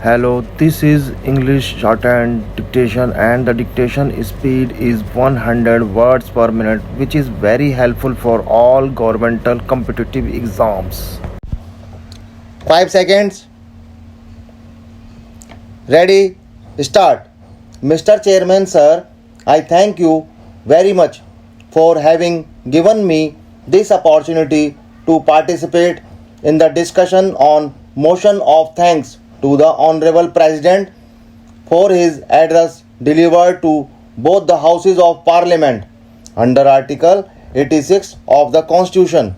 Hello, this is English shorthand dictation and the dictation speed is 100 words per minute, which is very helpful for all governmental competitive exams. 5 seconds. Ready? Start. Mr. Chairman, sir, I thank you very much for having given me this opportunity to participate in the discussion on motion of thanks to the Honorable President for his address delivered to both the Houses of Parliament under Article 86 of the Constitution.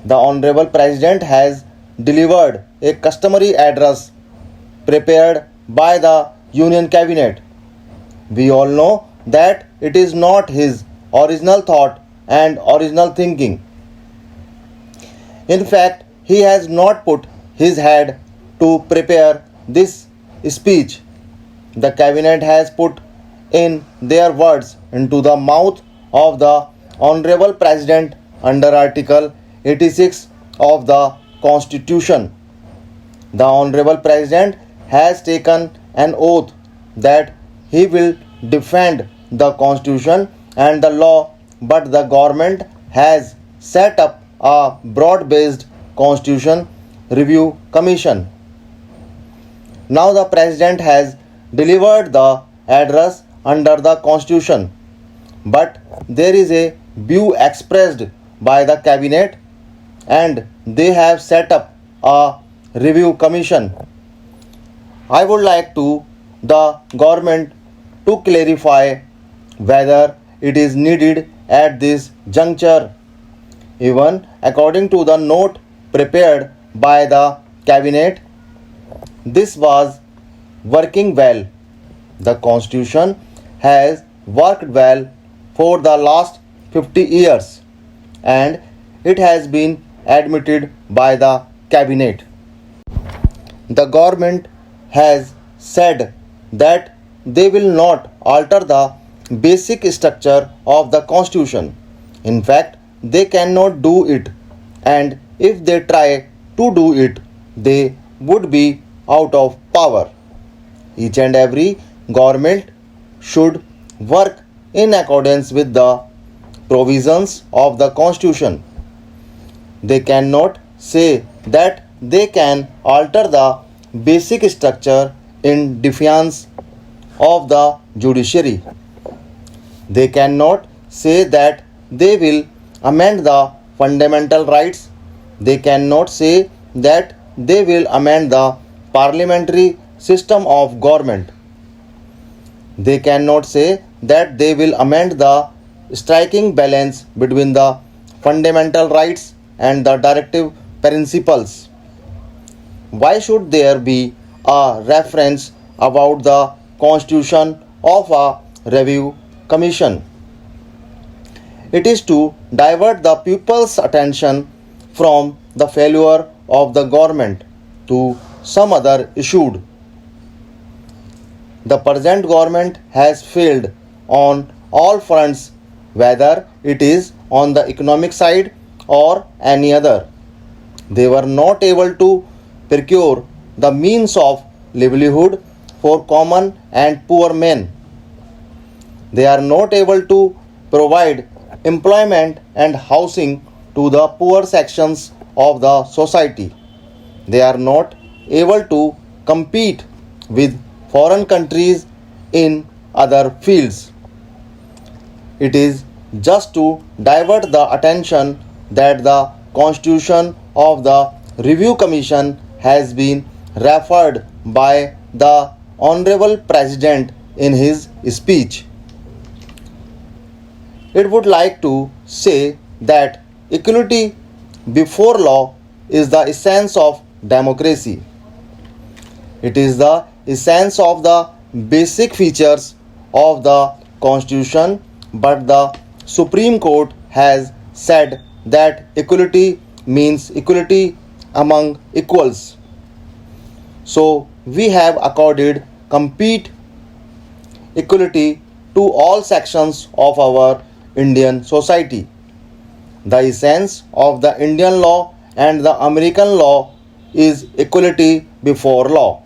The Honorable President has delivered a customary address prepared by the Union Cabinet. We all know that it is not his original thought and original thinking. In fact, he has not put his head to prepare this speech. The Cabinet has put in their words into the mouth of the Honorable President under Article 86 of the Constitution. The Honorable President has taken an oath that he will defend the Constitution and the law, but the government has set up a broad-based Constitution Review Commission. Now the President has delivered the address under the Constitution, but there is a view expressed by the Cabinet and they have set up a review commission. I would like to the government to clarify whether it is needed at this juncture. Even according to the note prepared by the Cabinet, this was working well. The Constitution has worked well for the last 50 years and it has been admitted by the Cabinet. The government has said that they will not alter the basic structure of the Constitution. In fact, they cannot do it, and if they try to do it, they would be out of power. Each and every government should work in accordance with the provisions of the Constitution. They cannot say that they can alter the basic structure in defiance of the judiciary. They cannot say that they will amend the fundamental rights. They cannot say that they will amend the parliamentary system of government. They cannot say that they will amend the striking balance between the fundamental rights and the directive principles. Why should there be a reference about the constitution of a review commission? It is to divert the people's attention from the failure of the government to some other issue. The present government has failed on all fronts, whether it is on the economic side or any other. They were not able to procure the means of livelihood for common and poor men. They are not able to provide employment and housing to the poor sections of the society. They are not able to compete with foreign countries in other fields. It is just to divert the attention that the constitution of the review commission has been referred by the honorable president in his speech. It would like to say that equality before law is the essence of democracy. It is the essence of the basic features of the constitution, but the Supreme Court has said that equality means equality among equals. So we have accorded complete equality to all sections of our Indian society. The essence of the Indian law and the American law is equality before law.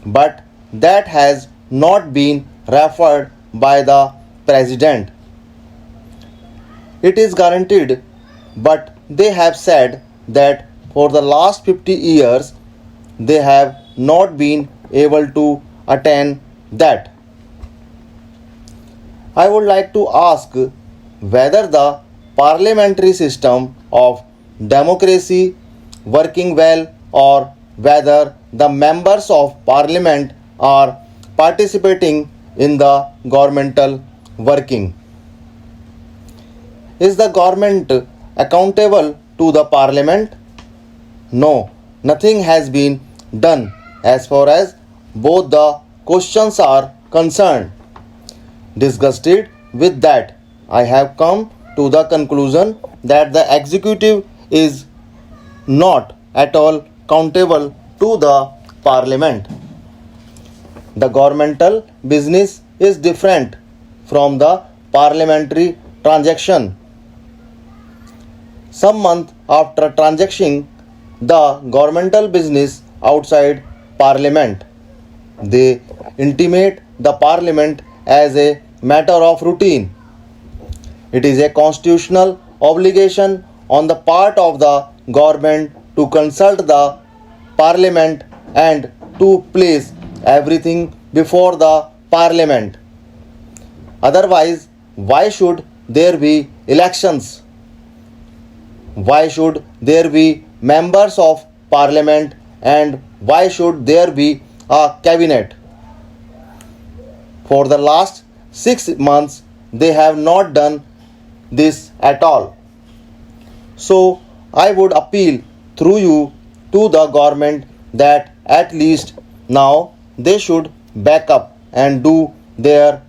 but that has not been referred by the president. It is guaranteed, but they have said that for the last 50 years they have not been able to attain that. I would like to ask whether the parliamentary system of democracy working well or whether the members of parliament are participating in the governmental working. Is the government accountable to the parliament? No, nothing has been done as far as both the questions are concerned. Disgusted with that, I have come to the conclusion that the executive is not at all accountable to the parliament. The governmental business is different from the parliamentary transaction. Some month after transacting the governmental business outside parliament, they intimate the parliament as a matter of routine. It is a constitutional obligation on the part of the government to consult the parliament and to place everything before the parliament. Otherwise, why should there be elections? Why should there be members of parliament and why should there be a cabinet? For the last 6 months, they have not done this at all. So, I would appeal through you to the government that at least now they should back up and do their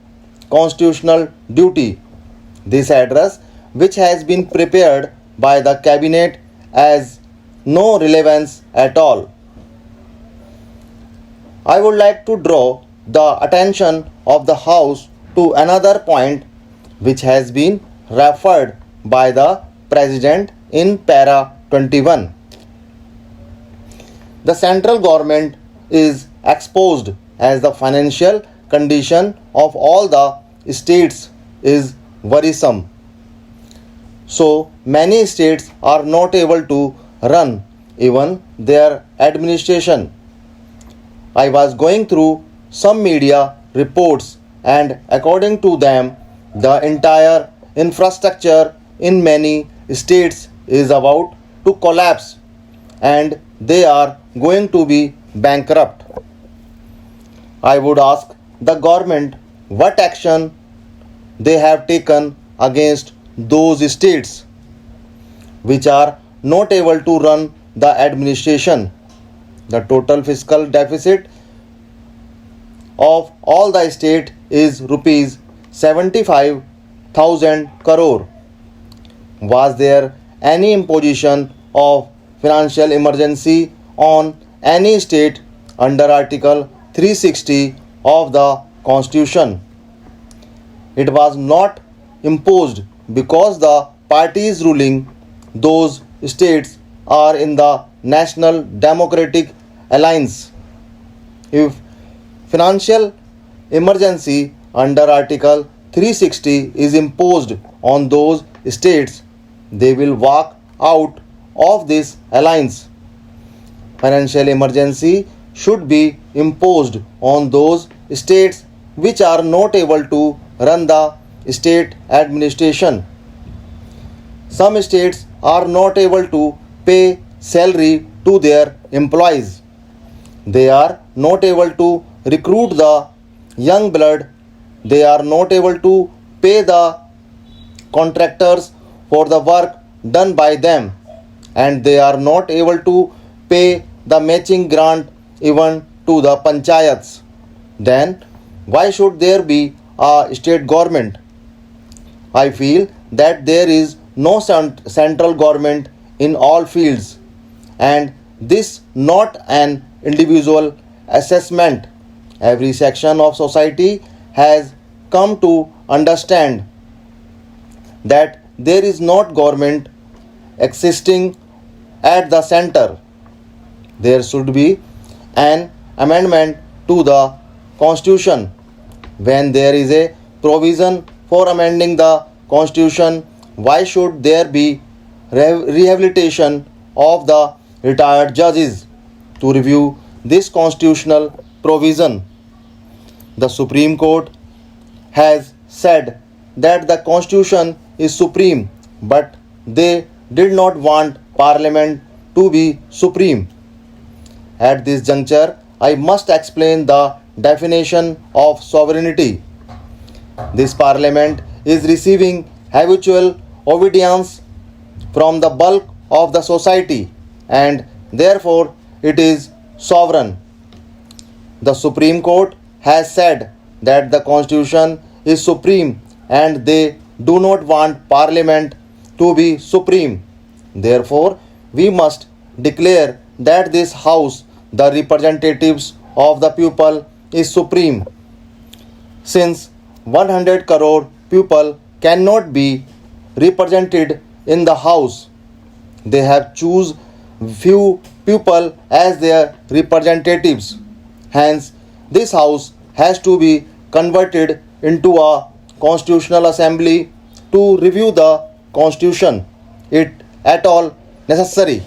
constitutional duty. This address, which has been prepared by the cabinet, has no relevance at all. I would like to draw the attention of the House to another point which has been referred by the President in para 21. The central government is exposed as the financial condition of all the states is worrisome. So many states are not able to run even their administration. I was going through some media reports and according to them, the entire infrastructure in many states is about to collapse and they are going to be bankrupt. I would ask the government what action they have taken against those states which are not able to run the administration. The total fiscal deficit of all the state is rupees 75,000 crore. Was there any imposition of financial emergency on any state under Article 360 of the Constitution? It was not imposed because the parties ruling those states are in the National Democratic Alliance. If financial emergency under Article 360 is imposed on those states, they will walk out of this alliance. Financial emergency should be imposed on those states which are not able to run the state administration. Some states are not able to pay salary to their employees. They are not able to recruit the young blood. They are not able to pay the contractors for the work done by them, and they are not able to pay the matching grant even to the panchayats. Then why should there be a state government? I feel that there is no central government in all fields, and this not an individual assessment. Every section of society has come to understand that there is not government existing at the center. There should be an amendment to the Constitution. When there is a provision for amending the Constitution, why should there be rehabilitation of the retired judges to review this constitutional provision? The Supreme Court has said that the Constitution is supreme, but they did not want Parliament to be supreme. At this juncture, I must explain the definition of sovereignty. This Parliament is receiving habitual obedience from the bulk of the society and therefore it is sovereign. The Supreme Court has said that the Constitution is supreme and they do not want Parliament to be supreme. Therefore, we must declare that this House, the representatives of the people, is supreme. Since 100 crore people cannot be represented in the House, they have choose few people as their representatives. Hence, this House has to be converted into a constitutional assembly to review the Constitution, it at all necessary.